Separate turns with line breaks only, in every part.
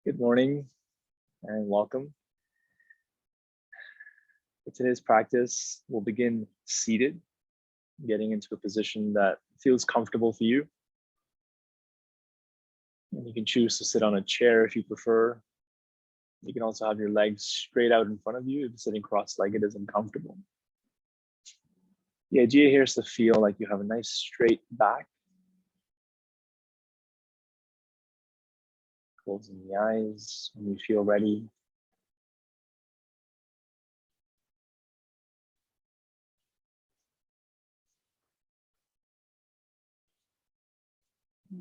Good morning and welcome. For today's practice, we'll begin seated, getting into a position that feels comfortable for you. And you can choose to sit on a chair if you prefer. You can also have your legs straight out in front of you if sitting cross-legged is uncomfortable. The idea here is to feel like you have a nice straight back. Closing the eyes when you feel ready.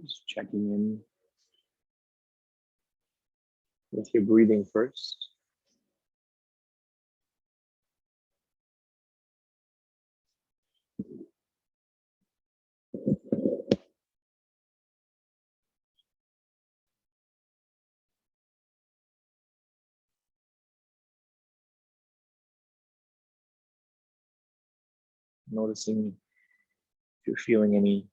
Just checking in with your breathing first. Noticing if you're feeling any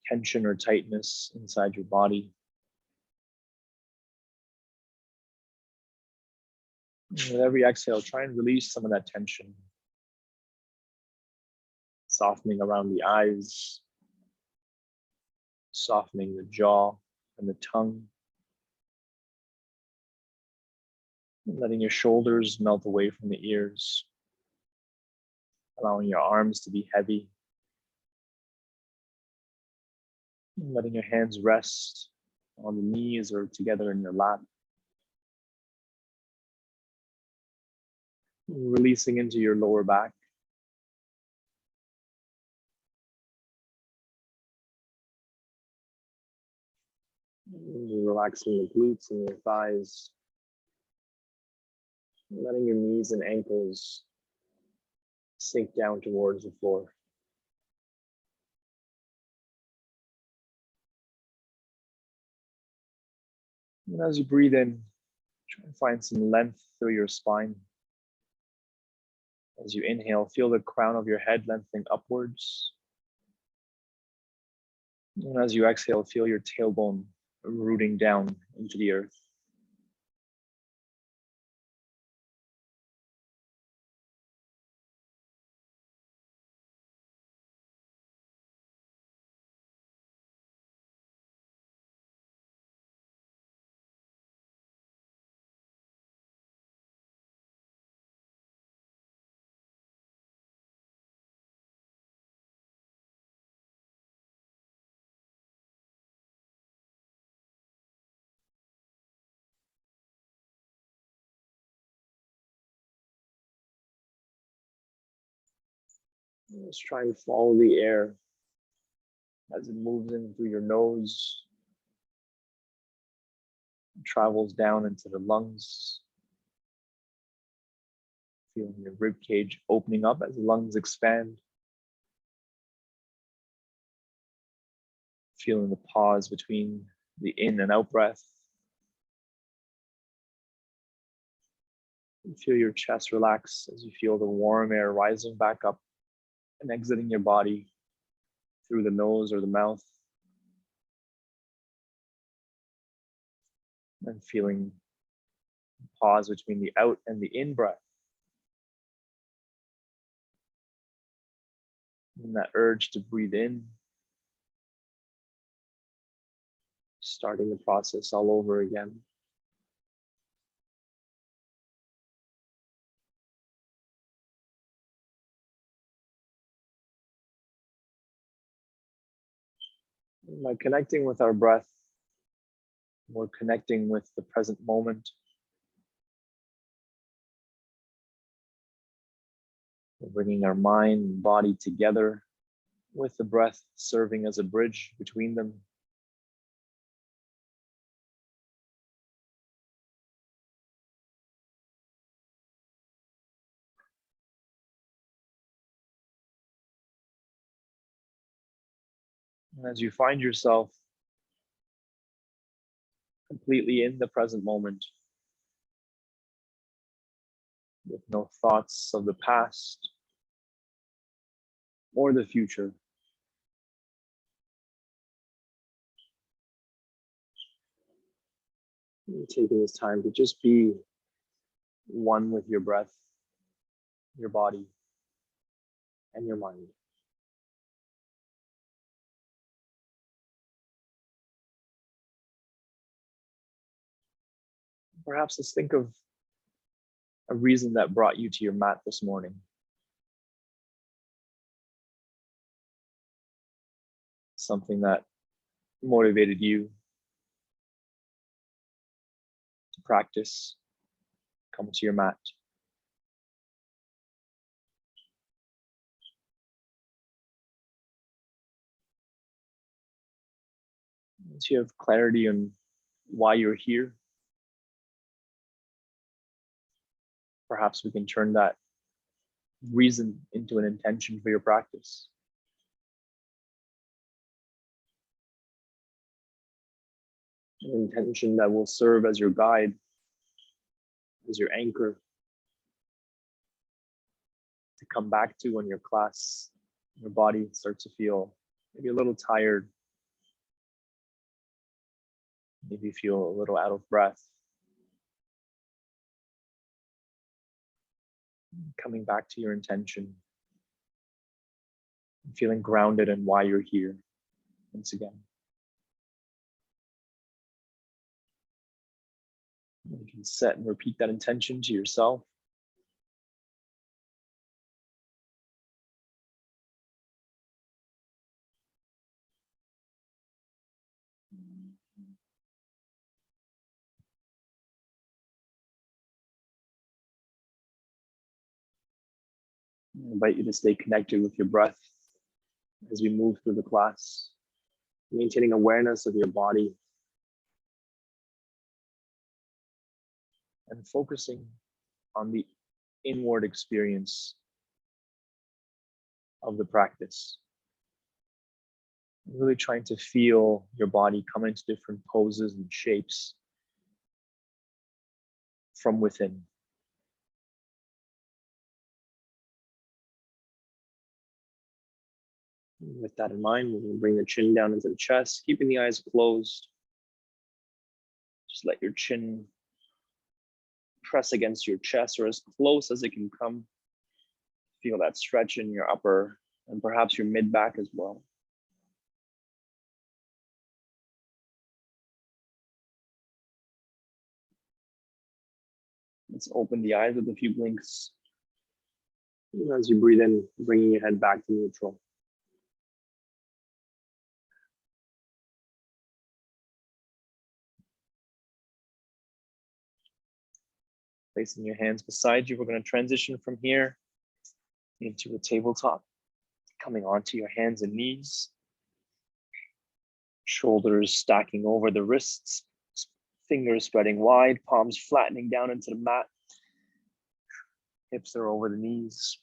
tension or tightness inside your body. And with every exhale, try and release some of that tension. Softening around the eyes, softening the jaw and the tongue. And letting your shoulders melt away from the ears. Allowing your arms to be heavy. And letting your hands rest on the knees or together in your lap. Releasing into your lower back. Relaxing the glutes and your thighs. Letting your knees and ankles sink down towards the floor. And as you breathe in, try and find some length through your spine. As you inhale, feel the crown of your head lengthening upwards. And as you exhale, feel your tailbone rooting down into the earth. Just try and follow the air as it moves in through your nose, travels down into the lungs. Feeling your rib cage opening up as the lungs expand. Feeling the pause between the in and out breath. And feel your chest relax as you feel the warm air rising back up and exiting your body through the nose or the mouth. And feeling the pause between the out and the in breath. And that urge to breathe in. Starting the process all over again. And by connecting with our breath, we're connecting with the present moment. We're bringing our mind and body together with the breath serving as a bridge between them. And as you find yourself completely in the present moment, with no thoughts of the past or the future, Taking this time to just be one with your breath, your body, and your mind. Perhaps let's think of a reason that brought you to your mat this morning. Something that motivated you to practice, come to your mat. Once you have clarity on why you're here, perhaps we can turn that reason into an intention for your practice. An intention that will serve as your guide, as your anchor to come back to when your class, your body starts to feel maybe a little tired, maybe feel a little out of breath. Coming back to your intention, feeling grounded in why you're here once again. You can set and repeat that intention to yourself. I invite you to stay connected with your breath as we move through the class, maintaining awareness of your body and focusing on the inward experience of the practice. Really trying to feel your body come into different poses and shapes from within. With that in mind, we're going to bring the chin down into the chest, keeping the eyes closed. Just let your chin press against your chest or as close as it can come. Feel that stretch in your upper and perhaps your mid back as well. Let's open the eyes with a few blinks. As you breathe in, bringing your head back to neutral. Placing your hands beside you, we're going to transition from here into a tabletop, coming onto your hands and knees. Shoulders stacking over the wrists, fingers spreading wide, palms flattening down into the mat. Hips are over the knees.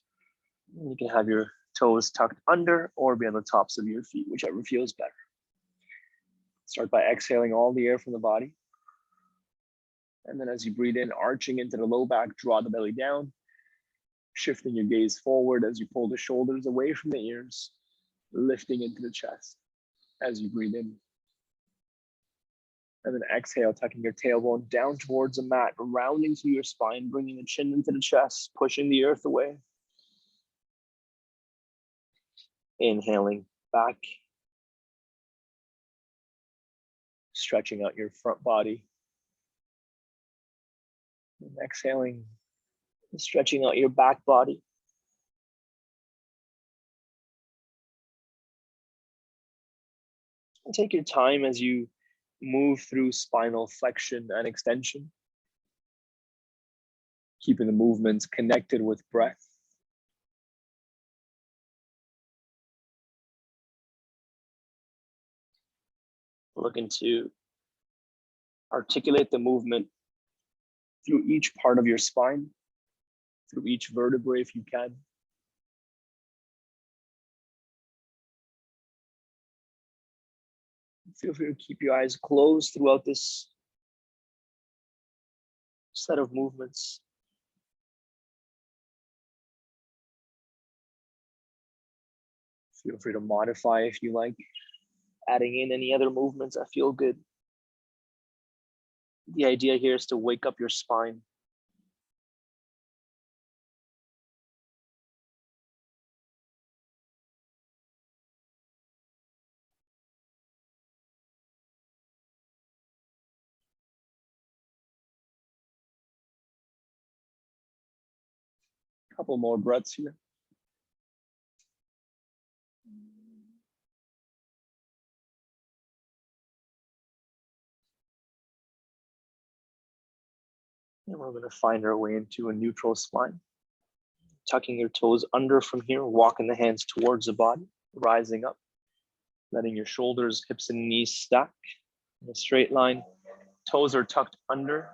You can have your toes tucked under or be on the tops of your feet, whichever feels better. Start by exhaling all the air from the body. And then as you breathe in, arching into the low back, draw the belly down, shifting your gaze forward as you pull the shoulders away from the ears, lifting into the chest as you breathe in. And then exhale, tucking your tailbone down towards the mat, rounding through your spine, bringing the chin into the chest, pushing the earth away. Inhaling back, stretching out your front body. And exhaling, stretching out your back body. And take your time as you move through spinal flexion and extension, keeping the movements connected with breath. Looking to articulate the movement through each part of your spine, through each vertebrae if you can. Feel free to keep your eyes closed throughout this set of movements. Feel free to modify if you like, adding in any other movements that feel good. The idea here is to wake up your spine. Couple more breaths here. And we're going to find our way into a neutral spine. Tucking your toes under from here, walking the hands towards the body, rising up, letting your shoulders, hips, and knees stack in a straight line. Toes are tucked under,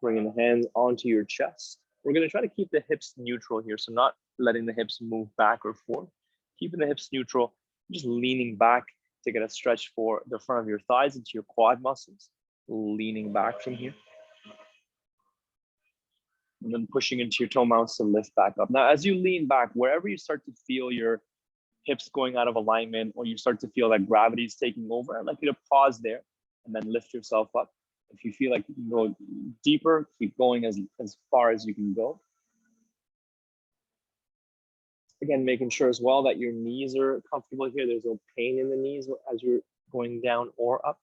bringing the hands onto your chest. We're going to try to keep the hips neutral here, so not letting the hips move back or forth. Keeping the hips neutral, just leaning back to get a stretch for the front of your thighs into your quad muscles. Leaning back from here. And then pushing into your toe mounts to lift back up. Now, as you lean back, wherever you start to feel your hips going out of alignment, or you start to feel like gravity is taking over, I'd like you to pause there and then lift yourself up. If you feel like you can go deeper, keep going as far as you can go. Again, making sure as well that your knees are comfortable here. There's no pain in the knees as you're going down or up.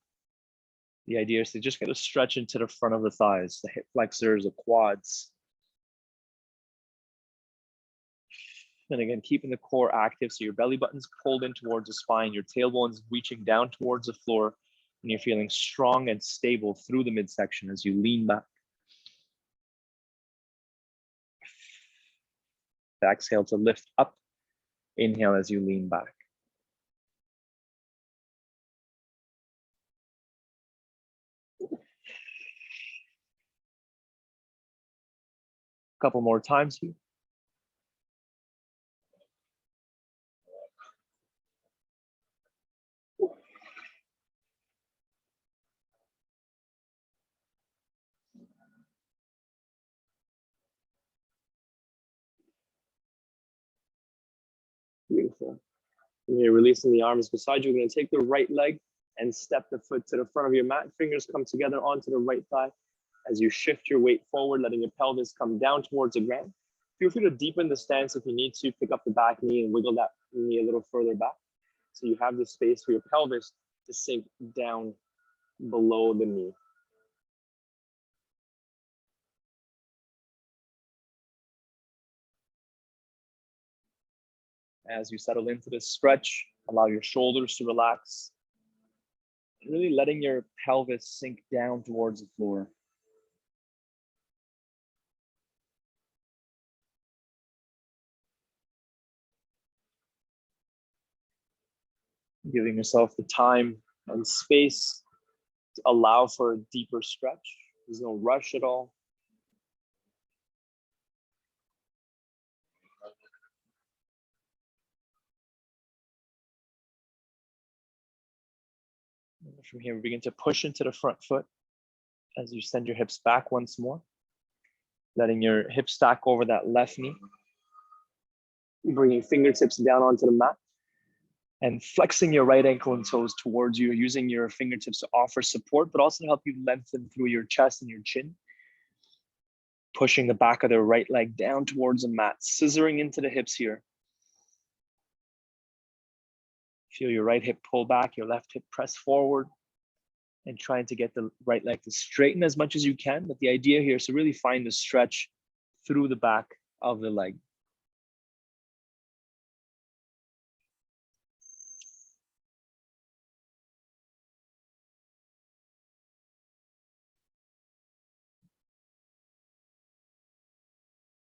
The idea is to just get a stretch into the front of the thighs, the hip flexors, the quads. And again, keeping the core active, so your belly button's pulled in towards the spine, your tailbone's reaching down towards the floor, and you're feeling strong and stable through the midsection as you lean back. Exhale to lift up. Inhale as you lean back. Couple more times here. Beautiful. And you're releasing the arms beside you. We're going to take the right leg and step the foot to the front of your mat. Fingers come together onto the right thigh as you shift your weight forward, letting your pelvis come down towards the ground. Feel free to deepen the stance if you need to. Pick up the back knee and wiggle that knee a little further back, so you have the space for your pelvis to sink down below the knee. As you settle into this stretch, allow your shoulders to relax, really letting your pelvis sink down towards the floor. Giving yourself the time and space to allow for a deeper stretch. There's no rush at all. From here, we begin to push into the front foot as you send your hips back once more, letting your hips stack over that left knee. Bringing fingertips down onto the mat and flexing your right ankle and toes towards you, using your fingertips to offer support, but also to help you lengthen through your chest and your chin. Pushing the back of the right leg down towards the mat, scissoring into the hips here. Feel your right hip pull back, your left hip press forward, and trying to get the right leg to straighten as much as you can. But the idea here is to really find the stretch through the back of the leg.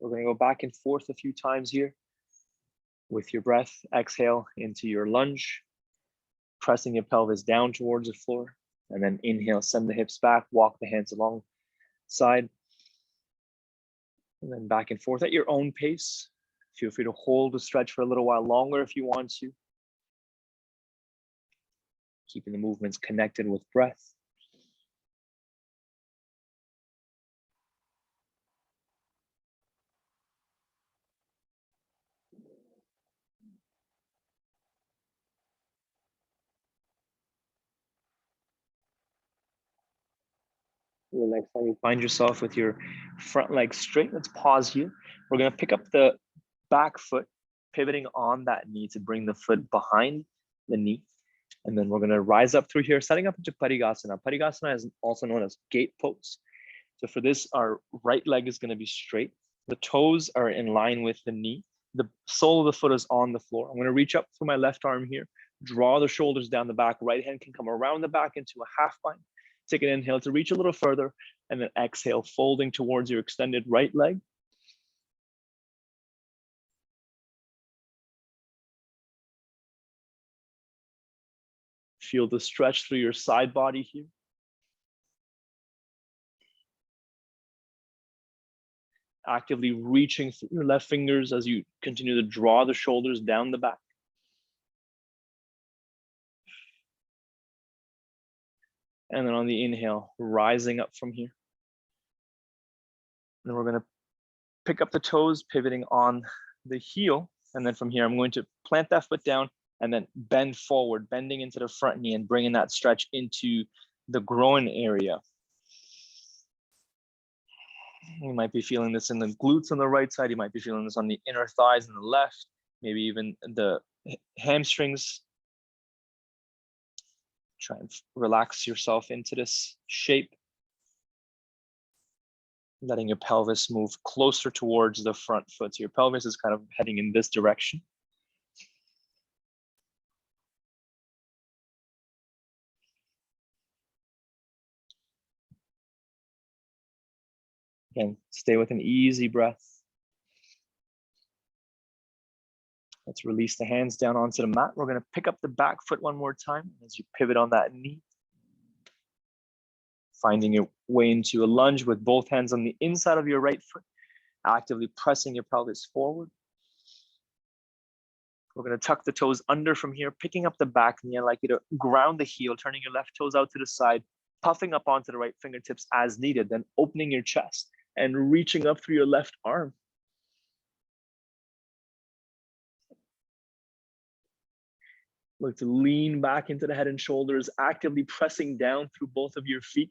We're going to go back and forth a few times here. With your breath, exhale into your lunge, pressing your pelvis down towards the floor. And then inhale, send the hips back, walk the hands alongside. And then back and forth at your own pace. Feel free to hold the stretch for a little while longer if you want to. Keeping the movements connected with breath. The next time you find yourself with your front leg straight, let's pause here. We're going to pick up the back foot, pivoting on that knee to bring the foot behind the knee. And then we're going to rise up through here, setting up into Parigasana. Parigasana is also known as gate pose. So for this, our right leg is going to be straight. The toes are in line with the knee. The sole of the foot is on the floor. I'm going to reach up through my left arm here, draw the shoulders down the back. Right hand can come around the back into a half bind. Take an inhale to reach a little further, and then exhale, folding towards your extended right leg. Feel the stretch through your side body here. Actively reaching through your left fingers as you continue to draw the shoulders down the back. And then on the inhale, rising up from here. And we're going to pick up the toes, pivoting on the heel. And then from here, I'm going to plant that foot down and then bend forward, bending into the front knee and bringing that stretch into the groin area. You might be feeling this in the glutes on the right side. You might be feeling this on the inner thighs on the left, maybe even the hamstrings. Try and relax yourself into this shape. Letting your pelvis move closer towards the front foot. So your pelvis is kind of heading in this direction. Again, stay with an easy breath. Let's release the hands down onto the mat. We're going to pick up the back foot one more time as you pivot on that knee. Finding your way into a lunge with both hands on the inside of your right foot, actively pressing your pelvis forward. We're going to tuck the toes under from here, picking up the back knee. I'd like you to ground the heel, turning your left toes out to the side, puffing up onto the right fingertips as needed, then opening your chest and reaching up through your left arm. Look to lean back into the head and shoulders, actively pressing down through both of your feet,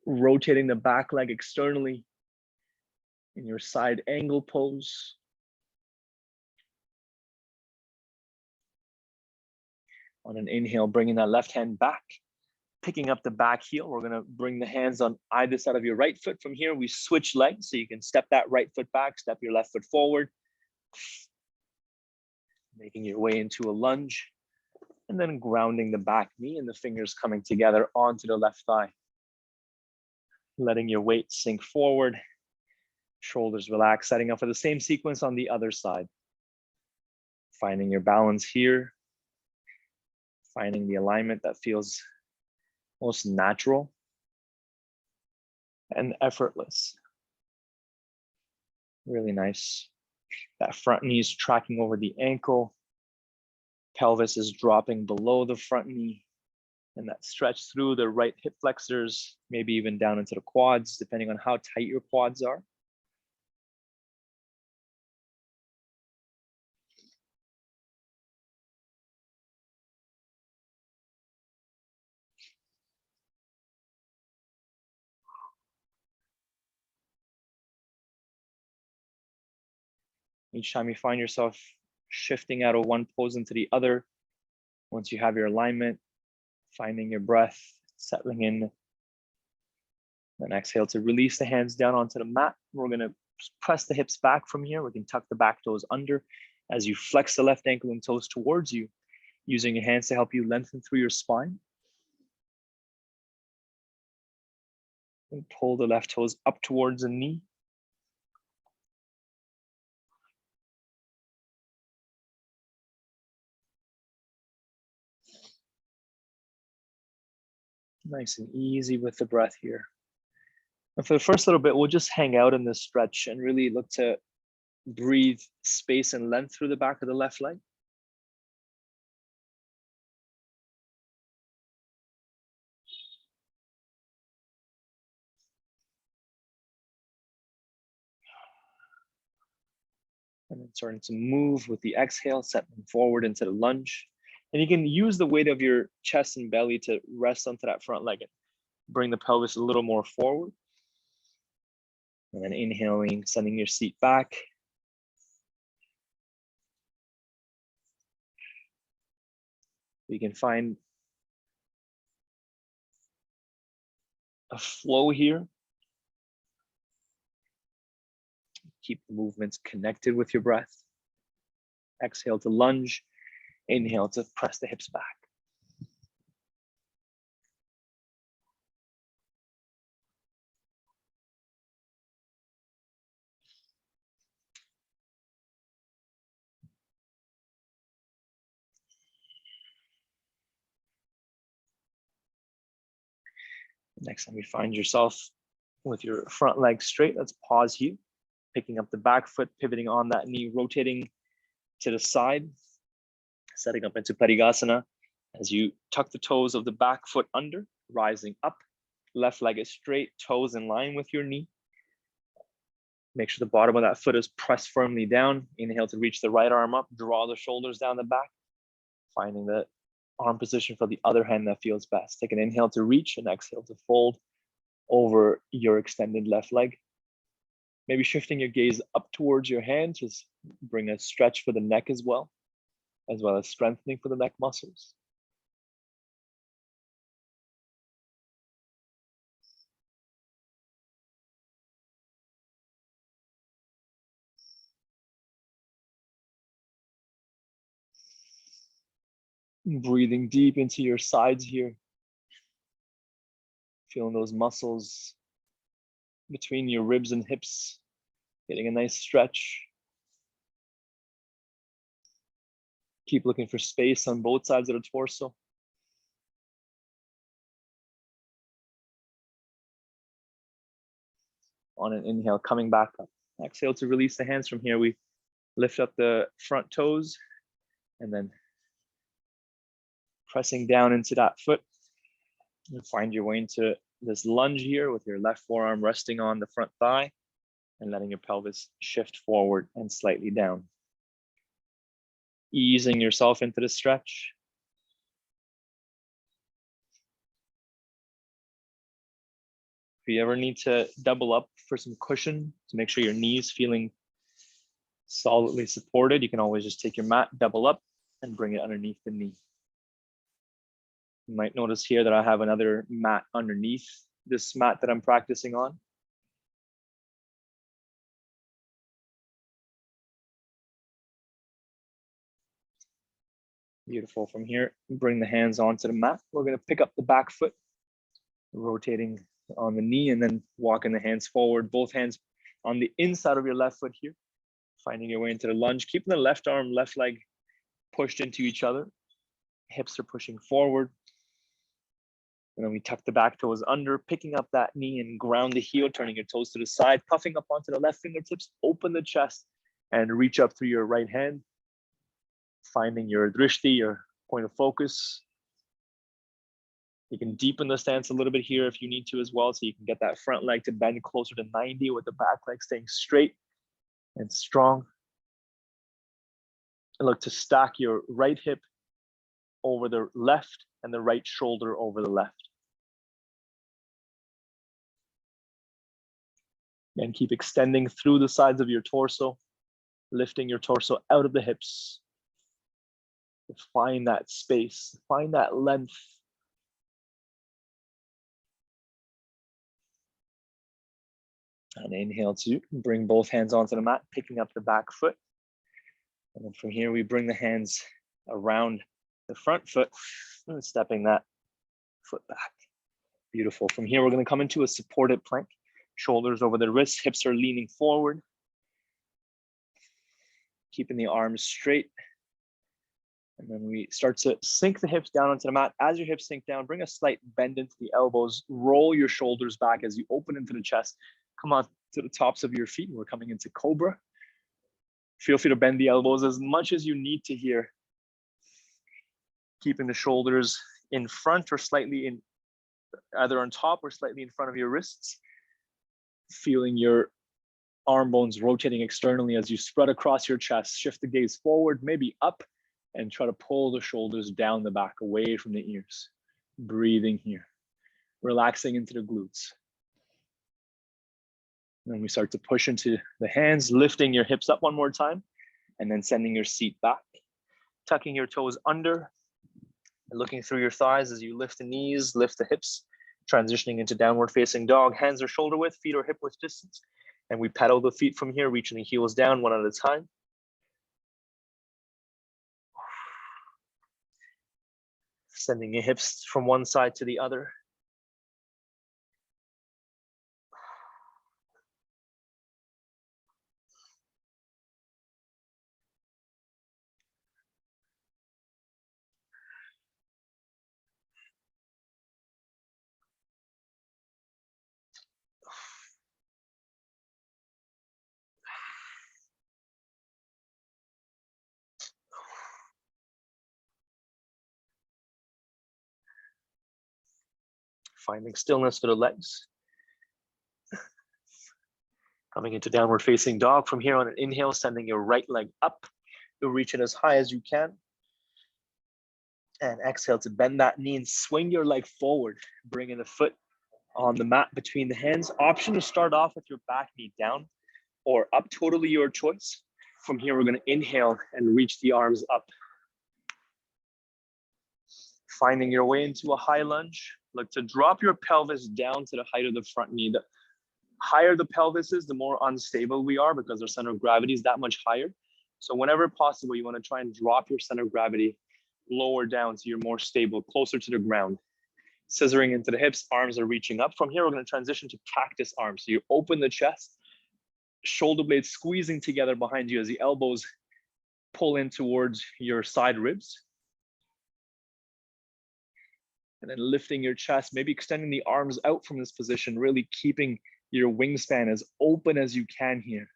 rotating the back leg externally in your side angle pose. On an inhale, bringing that left hand back, picking up the back heel. We're going to bring the hands on either side of your right foot. From here, we switch legs, so you can step that right foot back, step your left foot forward, making your way into a lunge, and then grounding the back knee and the fingers coming together onto the left thigh. Letting your weight sink forward, shoulders relax, setting up for the same sequence on the other side. Finding your balance here, finding the alignment that feels most natural and effortless. Really nice. That front knee is tracking over the ankle. Pelvis is dropping below the front knee. And that stretch through the right hip flexors, maybe even down into the quads, depending on how tight your quads are. Each time you find yourself shifting out of one pose into the other, once you have your alignment, finding your breath, settling in. Then exhale to release the hands down onto the mat. We're going to press the hips back from here. We can tuck the back toes under as you flex the left ankle and toes towards you, using your hands to help you lengthen through your spine. And pull the left toes up towards the knee. Nice and easy with the breath here. And for the first little bit, we'll just hang out in this stretch and really look to breathe space and length through the back of the left leg. And then starting to move with the exhale, settling forward into the lunge. And you can use the weight of your chest and belly to rest onto that front leg. Bring the pelvis a little more forward. And then inhaling, sending your seat back. You can find a flow here. Keep the movements connected with your breath. Exhale to lunge. Inhale to press the hips back. Next time you find yourself with your front leg straight, let's pause here. Picking up the back foot, pivoting on that knee, rotating to the side, setting up into Parigasana. As you tuck the toes of the back foot under, rising up, left leg is straight, toes in line with your knee. Make sure the bottom of that foot is pressed firmly down. Inhale to reach the right arm up, draw the shoulders down the back, finding the arm position for the other hand that feels best. Take an inhale to reach and exhale to fold over your extended left leg. Maybe shifting your gaze up towards your hand to bring a stretch for the neck as well as strengthening for the neck muscles. Breathing deep into your sides here. Feeling those muscles between your ribs and hips, getting a nice stretch. Keep looking for space on both sides of the torso. On an inhale, coming back up. Exhale to release the hands from here. We lift up the front toes and then pressing down into that foot. And find your way into this lunge here with your left forearm resting on the front thigh and letting your pelvis shift forward and slightly down. Easing yourself into the stretch. If you ever need to double up for some cushion to make sure your knee's feeling solidly supported, you can always just take your mat, double up, and bring it underneath the knee. You might notice here that I have another mat underneath this mat that I'm practicing on. Beautiful. From here, bring the hands onto the mat. We're going to pick up the back foot, rotating on the knee, and then walking the hands forward, both hands on the inside of your left foot here, finding your way into the lunge, keeping the left arm, left leg pushed into each other. Hips are pushing forward. And then we tuck the back toes under, picking up that knee and ground the heel, turning your toes to the side, puffing up onto the left fingertips, open the chest and reach up through your right hand, finding your drishti, your point of focus. You can deepen the stance a little bit here if you need to as well, so you can get that front leg to bend closer to 90 with the back leg staying straight and strong. And look to stack your right hip over the left and the right shoulder over the left. And keep extending through the sides of your torso, lifting your torso out of the hips. Find that space, find that length. And inhale to bring both hands onto the mat, picking up the back foot. And then from here, we bring the hands around the front foot and stepping that foot back. Beautiful. From here, we're going to come into a supported plank. Shoulders over the wrists, hips are leaning forward. Keeping the arms straight. And then we start to sink the hips down onto the mat. As your hips sink down, bring a slight bend into the elbows. Roll your shoulders back as you open into the chest. Come on to the tops of your feet. We're coming into Cobra. Feel free to bend the elbows as much as you need to here. Keeping the shoulders in front or slightly in, either on top or slightly in front of your wrists. Feeling your arm bones rotating externally as you spread across your chest. Shift the gaze forward, maybe up, and try to pull the shoulders down the back, away from the ears. Breathing here. relaxing into the glutes. And we start to push into the hands, lifting your hips up one more time, and then sending your seat back, tucking your toes under, and looking through your thighs as you lift the knees, lift the hips, transitioning into downward facing dog. Hands are shoulder width, feet are hip width distance. And we pedal the feet from here, reaching the heels down one at a time. Sending your hips from one side to the other. Finding stillness for the legs. Coming into downward facing dog. From here on an inhale, sending your right leg up. You'll reach it as high as you can. And exhale to bend that knee and swing your leg forward, bringing the foot on the mat between the hands. Option to start off with your back knee down or up, totally your choice. From here, we're going to inhale and reach the arms up. Finding your way into a high lunge. Look to drop your pelvis down to the height of the front knee. The higher the pelvis is, the more unstable we are because our center of gravity is that much higher. So whenever possible, you want to try and drop your center of gravity lower down so you're more stable, closer to the ground. Scissoring into the hips, arms are reaching up. From here, we're going to transition to cactus arms. So you open the chest, shoulder blades squeezing together behind you as the elbows pull in towards your side ribs. And then lifting your chest, maybe extending the arms out from this position, really keeping your wingspan as open as you can here.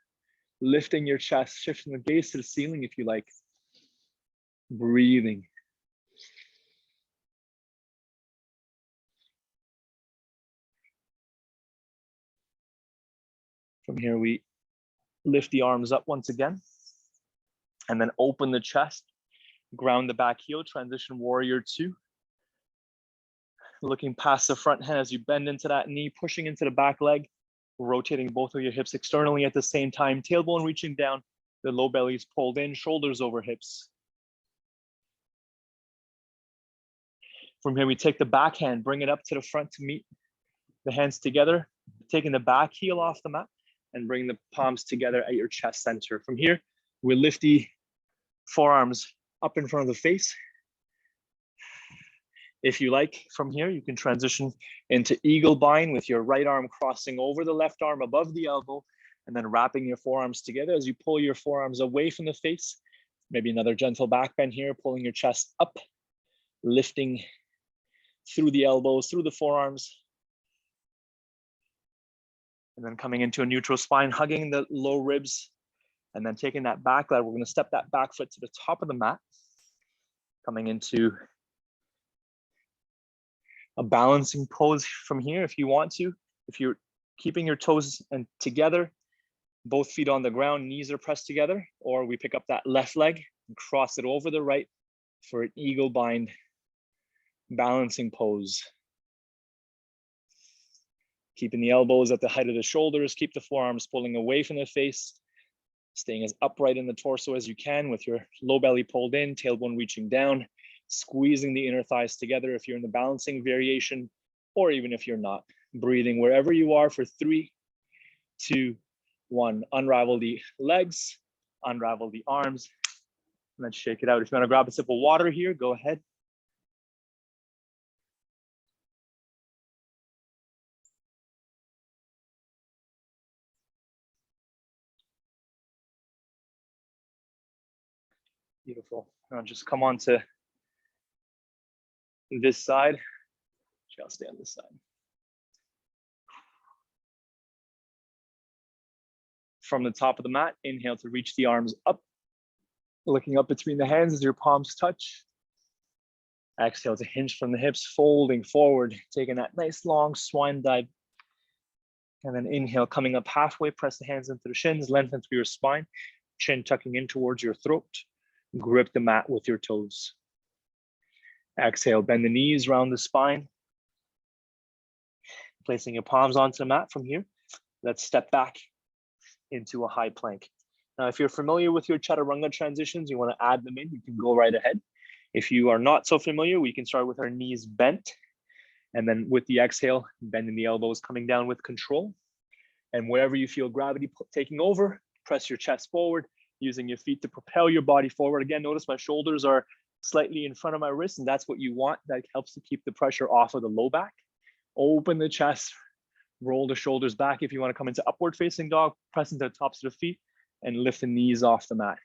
Lifting your chest, shifting the gaze to the ceiling if you like. Breathing. From here, we lift the arms up once again, and then open the chest, ground the back heel, transition warrior two. Looking past the front hand as you bend into that knee, pushing into the back leg, rotating both of your hips externally at the same time, tailbone reaching down, the low belly is pulled in, shoulders over hips. From here, we take the back hand, bring it up to the front to meet the hands together, taking the back heel off the mat and bring the palms together at your chest center. From here, we lift the forearms up in front of the face. If you like, from here, you can transition into eagle bind with your right arm crossing over the left arm above the elbow, and then wrapping your forearms together as you pull your forearms away from the face. Maybe another gentle back bend here, pulling your chest up, lifting through the elbows, through the forearms. And then coming into a neutral spine, hugging the low ribs, and then taking that back leg. We're going to step that back foot to the top of the mat, coming into a balancing pose from here if you want to. If you're keeping your toes and together, both feet on the ground, knees are pressed together, or we pick up that left leg and cross it over the right for an eagle bind balancing pose. Keeping the elbows at the height of the shoulders, keep the forearms pulling away from the face, staying as upright in the torso as you can with your low belly pulled in, tailbone reaching down, squeezing the inner thighs together if you're in the balancing variation, or even if you're not. Breathing wherever you are for 3, 2, 1. Unravel the legs, unravel the arms, and then shake it out. If you want to grab a sip of water here, go ahead. Beautiful. Now just come on to this side. I'll stay on this side. From the top of the mat, inhale to reach the arms up, looking up between the hands as your palms touch. Exhale to hinge from the hips, folding forward, taking that nice long swan dive. And then inhale, coming up halfway, press the hands into the shins, lengthen through your spine, chin tucking in towards your throat. Grip the mat with your toes. Exhale, bend the knees, round the spine. Placing your palms onto the mat from here. Let's step back into a high plank. Now, if you're familiar with your chaturanga transitions, you want to add them in, you can go right ahead. If you are not so familiar, we can start with our knees bent. And then with the exhale, bending the elbows, coming down with control. And wherever you feel gravity taking over, press your chest forward, using your feet to propel your body forward. Again, notice my shoulders are slightly in front of my wrists, and that's what you want. That helps to keep the pressure off of the low back. Open the chest, roll the shoulders back. If you want to come into upward facing dog, press into the tops of the feet and lift the knees off the mat.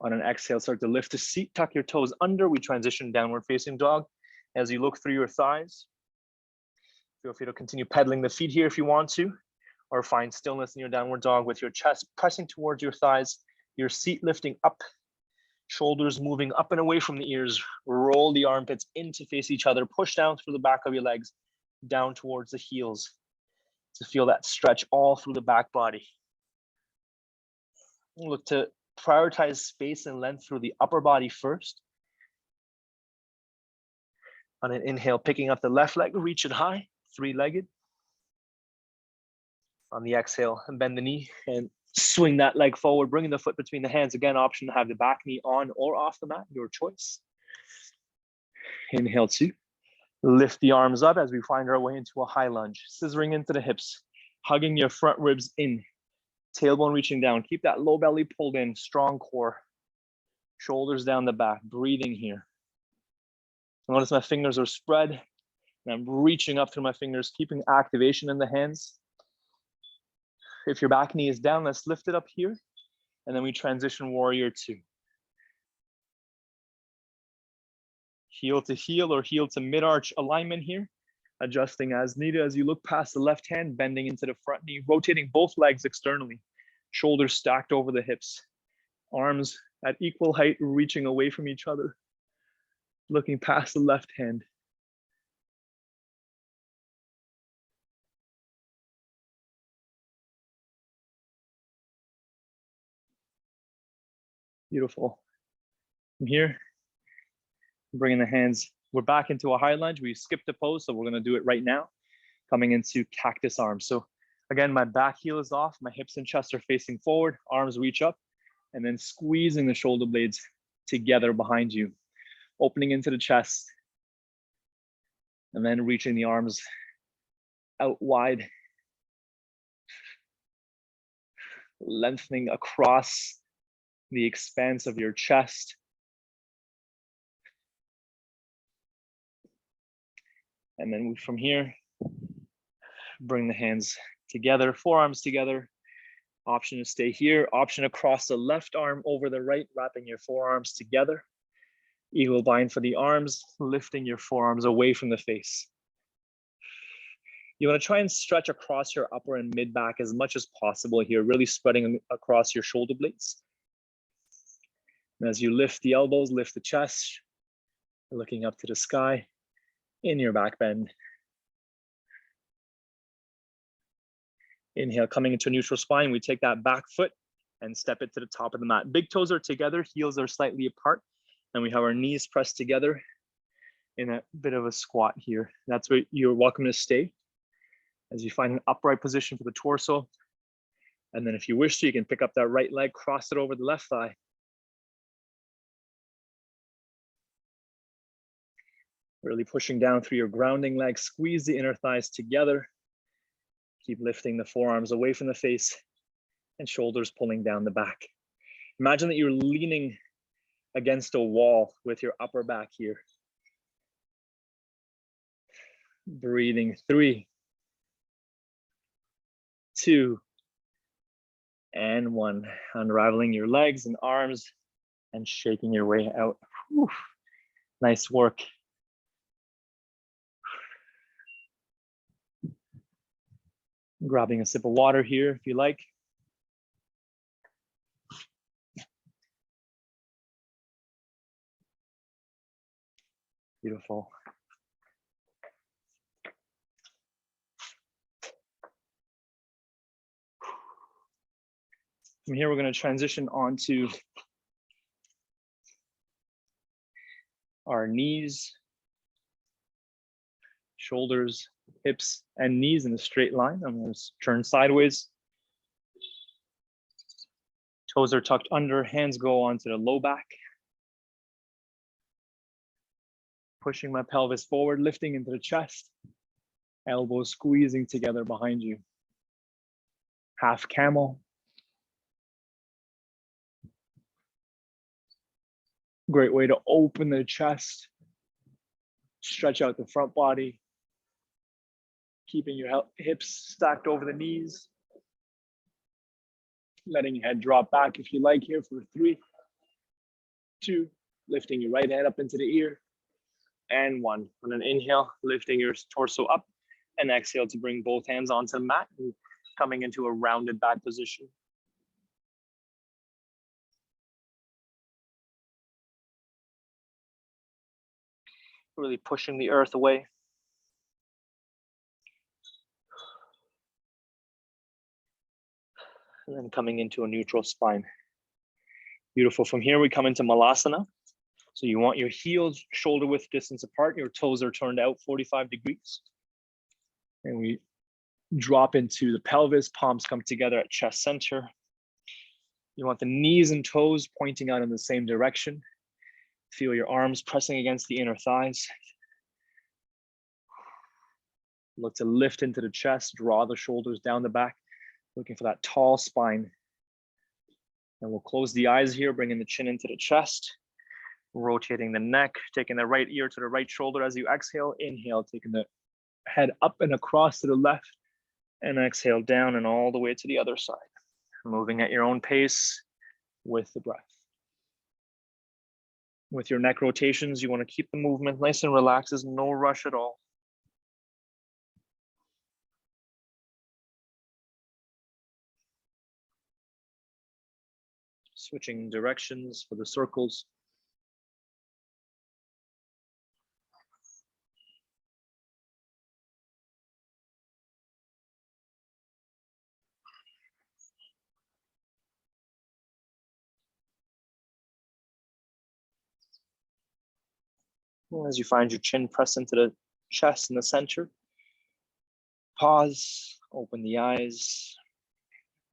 On an exhale, start to lift the seat, tuck your toes under. We transition downward facing dog. As you look through your thighs, feel free to continue pedaling the feet here if you want to, or find stillness in your downward dog with your chest pressing towards your thighs, your seat lifting up, shoulders moving up and away from the ears. Roll the armpits in to face each other. Push down through the back of your legs, down towards the heels to feel that stretch all through the back body. Look to prioritize space and length through the upper body first. On an inhale, picking up the left leg, reach it high, three-legged. On the exhale, bend the knee and swing that leg forward, bringing the foot between the hands. Again, option to have the back knee on or off the mat, your choice. Inhale, two. Lift the arms up as we find our way into a high lunge, scissoring into the hips, hugging your front ribs in, tailbone reaching down. Keep that low belly pulled in, strong core, shoulders down the back, breathing here. Notice my fingers are spread, and I'm reaching up through my fingers, keeping activation in the hands. If your back knee is down, let's lift it up here, and then we transition warrior two. Heel to heel or heel to mid-arch alignment here, adjusting as needed as you look past the left hand, bending into the front knee, rotating both legs externally, shoulders stacked over the hips, arms at equal height, reaching away from each other, looking past the left hand. Beautiful. From here, bringing the hands, we're back into a high lunge. We skipped a pose, so we're gonna do it right now. Coming into cactus arms. So again, my back heel is off, my hips and chest are facing forward, arms reach up, and then squeezing the shoulder blades together behind you, opening into the chest, and then reaching the arms out wide, lengthening across the expanse of your chest. And then from here, bring the hands together, forearms together. Option to stay here, option across the left arm over the right, wrapping your forearms together. Eagle bind for the arms, lifting your forearms away from the face. You want to try and stretch across your upper and mid back as much as possible here, really spreading across your shoulder blades. And as you lift the elbows, lift the chest, looking up to the sky in your back bend. Inhale, coming into neutral spine, we take that back foot and step it to the top of the mat. Big toes are together, heels are slightly apart, and we have our knees pressed together in a bit of a squat here. That's where you're welcome to stay as you find an upright position for the torso. And then if you wish to, you can pick up that right leg, cross it over the left thigh. Really pushing down through your grounding leg, squeeze the inner thighs together. Keep lifting the forearms away from the face and shoulders pulling down the back. Imagine that you're leaning against a wall with your upper back here. Breathing 3, 2, and 1. Unraveling your legs and arms and shaking your way out. Whew. Nice work. Grabbing a sip of water here if you like. Beautiful. From here, we're going to transition onto our knees.
Shoulders, hips, and knees in a straight line. I'm going to turn sideways. Toes are tucked under, hands go onto the low back. Pushing my pelvis forward, lifting into the chest. Elbows squeezing together behind you. Half camel. Great way to open the chest. Stretch out the front body. Keeping your hips stacked over the knees. Letting your head drop back if you like here for 3, 2, lifting your right hand up into the ear, and 1. On an inhale, lifting your torso up, and exhale to bring both hands onto the mat and coming into a rounded back position. Really pushing the earth away. And then coming into a neutral spine. Beautiful. From here, we come into Malasana. So you want your heels shoulder width distance apart. Your toes are turned out 45 degrees. And we drop into the pelvis. Palms come together at chest center. You want the knees and toes pointing out in the same direction. Feel your arms pressing against the inner thighs. Look to lift into the chest. Draw the shoulders down the back. Looking for that tall spine. And we'll close the eyes here, bringing the chin into the chest. Rotating the neck, taking the right ear to the right shoulder as you exhale. Inhale, taking the head up and across to the left. And exhale down and all the way to the other side. Moving at your own pace with the breath. With your neck rotations, you want to keep the movement nice and relaxed. There's no rush at all. Switching directions for the circles. As you find your chin press into the chest in the center, pause, open the eyes.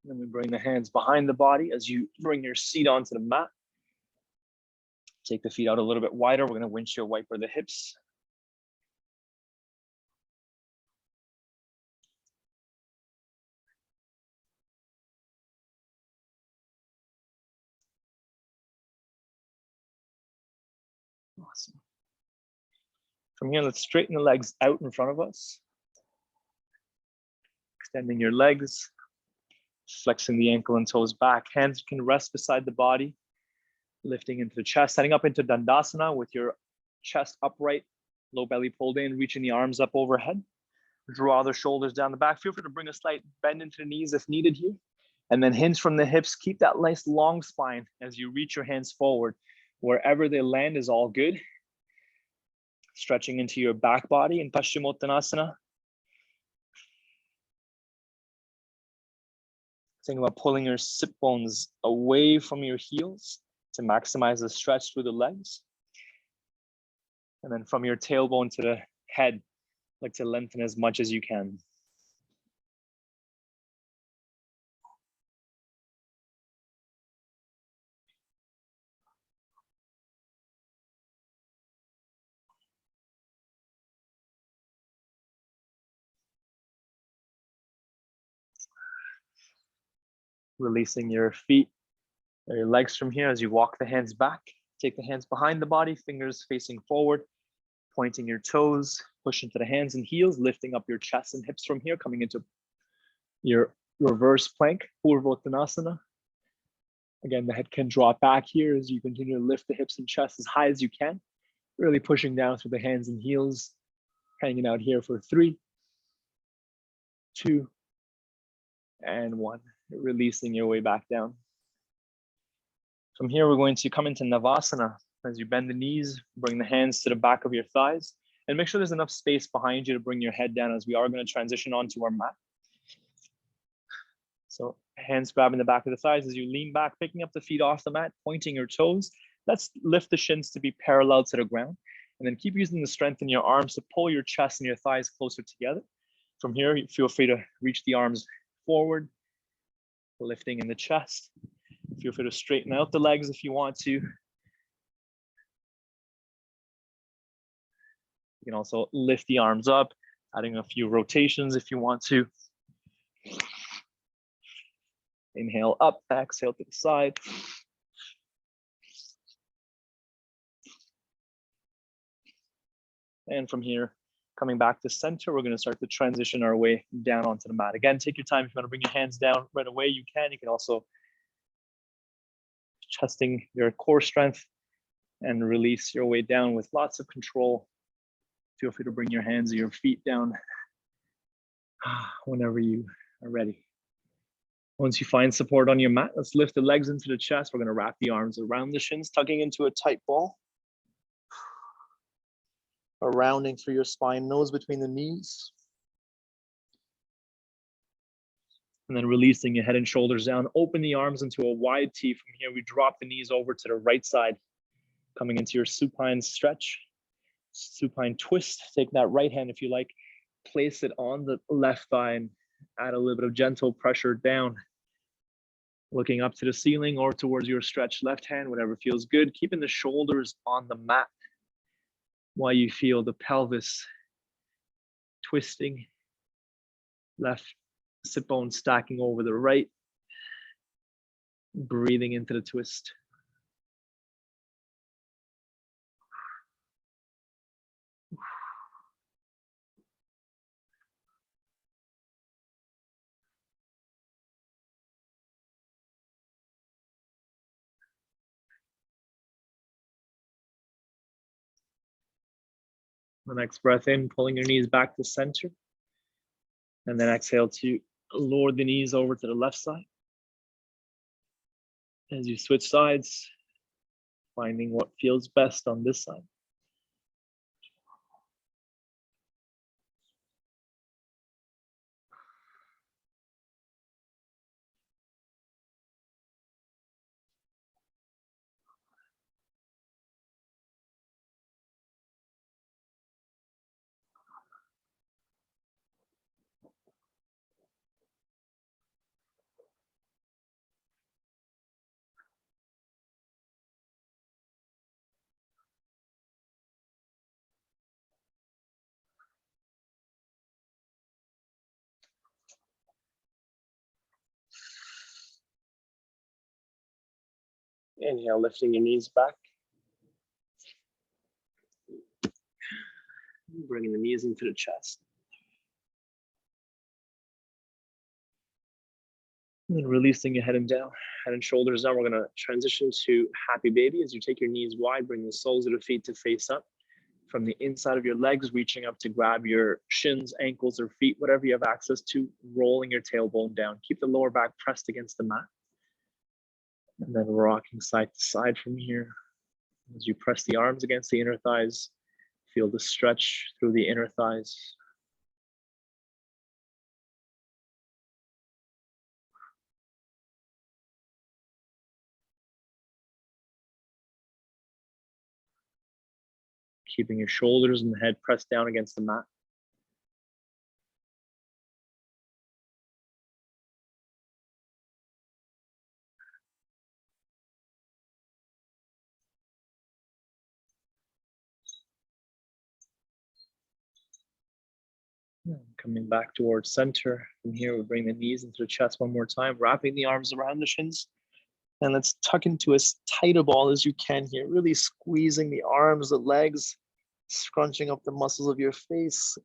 Then we bring the hands behind the body as you bring your seat onto the mat. Take the feet out a little bit wider. We're going to windshield wiper the hips. Awesome. From here, let's straighten the legs out in front of us. Extending your legs. Flexing the ankle and toes back. Hands can rest beside the body. Lifting into the chest, setting up into Dandasana with your chest upright, low belly pulled in, reaching the arms up overhead. Draw the shoulders down the back. Feel free to bring a slight bend into the knees if needed here. And then hinge from the hips. Keep that nice long spine as you reach your hands forward. Wherever they land is all good. Stretching into your back body in Paschimottanasana. Think about pulling your sit bones away from your heels to maximize the stretch through the legs. And then from your tailbone to the head, like to lengthen as much as you can. Releasing your feet or your legs from here as you walk the hands back. Take the hands behind the body, fingers facing forward, pointing your toes, push into the hands and heels, lifting up your chest and hips from here, coming into your reverse plank, Purvottanasana. Again, the head can drop back here as you continue to lift the hips and chest as high as you can, really pushing down through the hands and heels, hanging out here for 3, 2, and 1. Releasing your way back down. From here, we're going to come into Navasana. As you bend the knees, bring the hands to the back of your thighs, and make sure there's enough space behind you to bring your head down as we are going to transition onto our mat. So hands grabbing the back of the thighs as you lean back, picking up the feet off the mat, pointing your toes. Let's lift the shins to be parallel to the ground. And then keep using the strength in your arms to pull your chest and your thighs closer together. From here, feel free to reach the arms forward, lifting in the chest. Feel free to straighten out the legs if you want to. You can also lift the arms up, adding a few rotations if you want to. Inhale up, exhale to the side. And from here, coming back to center, we're going to start to transition our way down onto the mat. Again, take your time. If you want to bring your hands down right away, you can. You can also testing your core strength and release your way down with lots of control. Feel free to bring your hands or your feet down whenever you are ready. Once you find support on your mat, let's lift the legs into the chest. We're going to wrap the arms around the shins, tucking into a tight ball. A rounding through your spine, nose between the knees. And then releasing your head and shoulders down. Open the arms into a wide T. From here, we drop the knees over to the right side, coming into your supine stretch, supine twist. Take that right hand, if you like, place it on the left thigh and add a little bit of gentle pressure down. Looking up to the ceiling or towards your stretched left hand, whatever feels good. Keeping the shoulders on the mat while you feel the pelvis twisting. Left sit bone stacking over the right. Breathing into the twist. The next breath in, pulling your knees back to center. And then exhale to lower the knees over to the left side. As you switch sides, finding what feels best on this side. Inhale, lifting your knees back. Bringing the knees into the chest. And then releasing your head and down, head and shoulders down. We're going to transition to happy baby. As you take your knees wide, bring the soles of the feet to face up. From the inside of your legs, reaching up to grab your shins, ankles, or feet, whatever you have access to, rolling your tailbone down. Keep the lower back pressed against the mat. And then rocking side to side from here. As you press the arms against the inner thighs, feel the stretch through the inner thighs. Keeping your shoulders and the head pressed down against the mat. Coming back towards center. From here, we bring the knees into the chest one more time, wrapping the arms around the shins. And let's tuck into as tight a ball as you can here, really squeezing the arms, the legs, scrunching up the muscles of your face,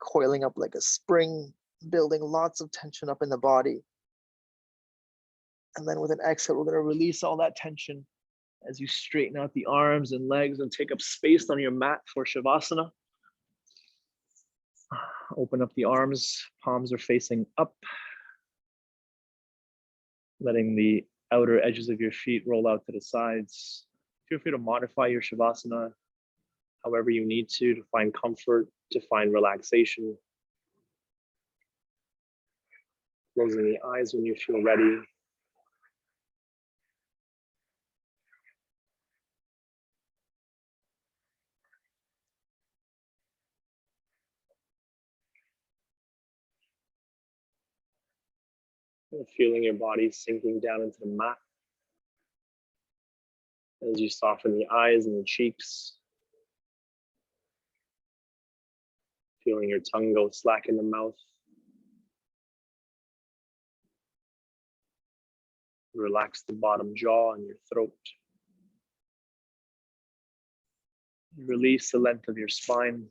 coiling up like a spring, building lots of tension up in the body. And then with an exhale, we're going to release all that tension as you straighten out the arms and legs and take up space on your mat for Shavasana. Open up the arms, palms are facing up. Letting the outer edges of your feet roll out to the sides. Feel free to modify your Shavasana however you need to find comfort, to find relaxation. Closing the eyes when you feel ready.
Feeling your body sinking down into the mat as you soften the eyes and the cheeks. Feeling your tongue go slack in the mouth. Relax the bottom jaw and your throat. Release the length of your spine.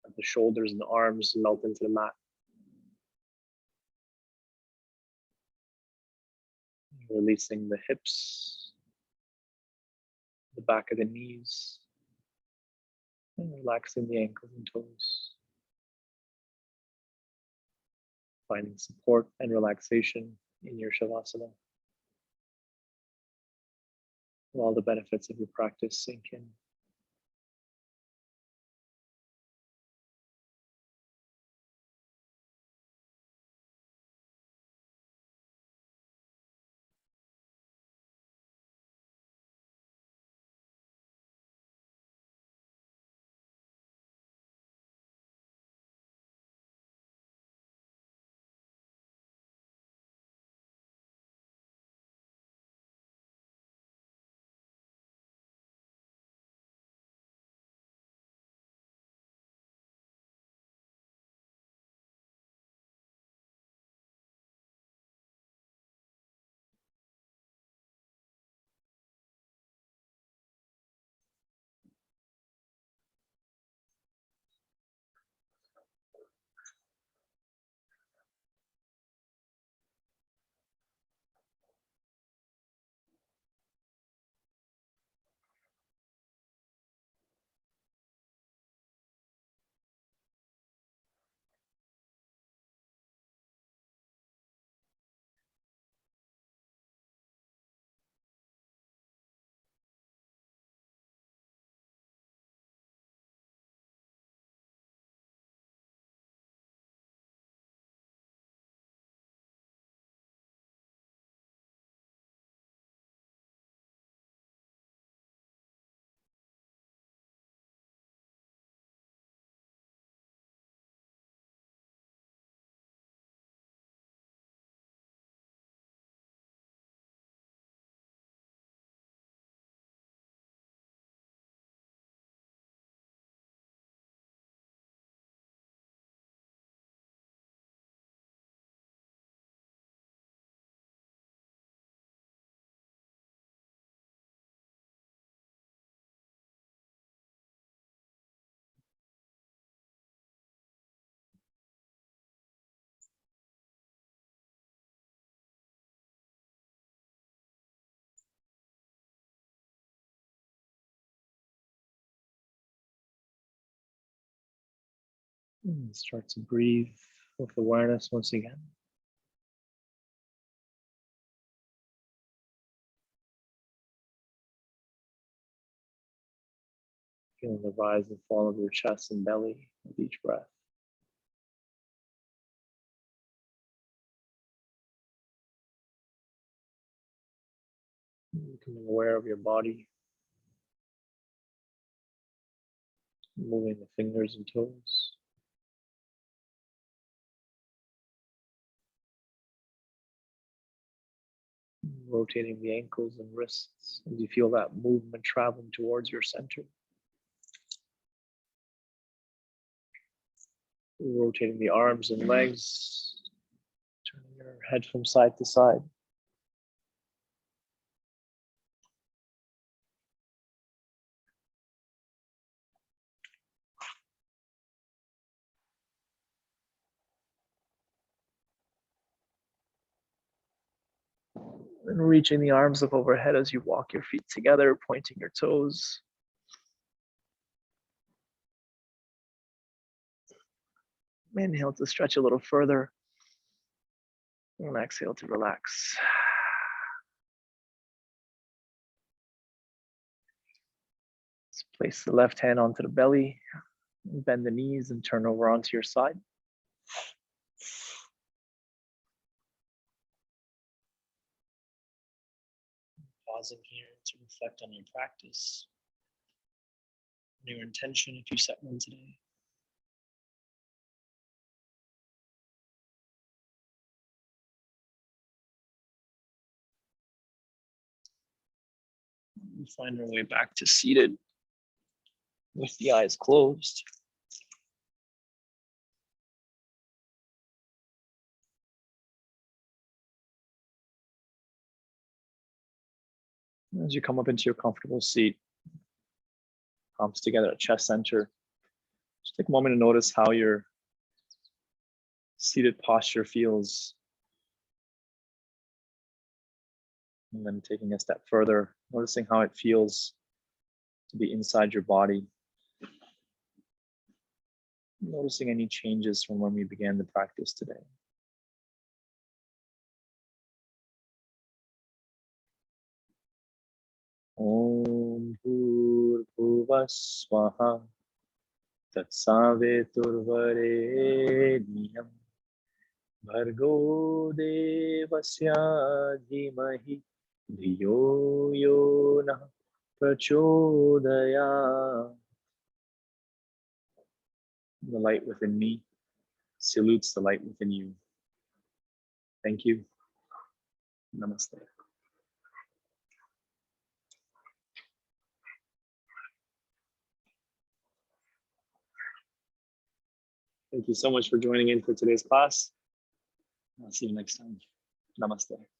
Let the shoulders and the arms melt into the mat. Releasing the hips, the back of the knees, and relaxing the ankles and toes. Finding support and relaxation in your Shavasana. All the benefits of your practice sink in. And start to breathe with awareness once again. Feeling the rise and fall of your chest and belly with each breath. Becoming aware of your body. Moving the fingers and toes. Rotating the ankles and wrists as you feel that movement traveling towards your center. Rotating the arms and legs, turning your head from side to side. And reaching the arms up overhead as you walk your feet together, pointing your toes. Inhale to stretch a little further. And exhale to relax. Let's place the left hand onto the belly, bend the knees and turn over onto your side. Pausing here to reflect on your practice, your intention if you set one today. We find our way back to seated with the eyes closed. As you come up into your comfortable seat, palms together at chest center, just take a moment to notice how your seated posture feels. And then taking a step further, noticing how it feels to be inside your body. Noticing any changes from when we began the practice today. Om Bhurbhuvah Swaha Tatsaveturvarenyam Bhargo Devasya Dhimahi Dhiyo Yo Nah Prachodaya. The light within me salutes the light within you. Thank you. Namaste. Thank you so much for joining in for today's class. I'll see you next time. Namaste.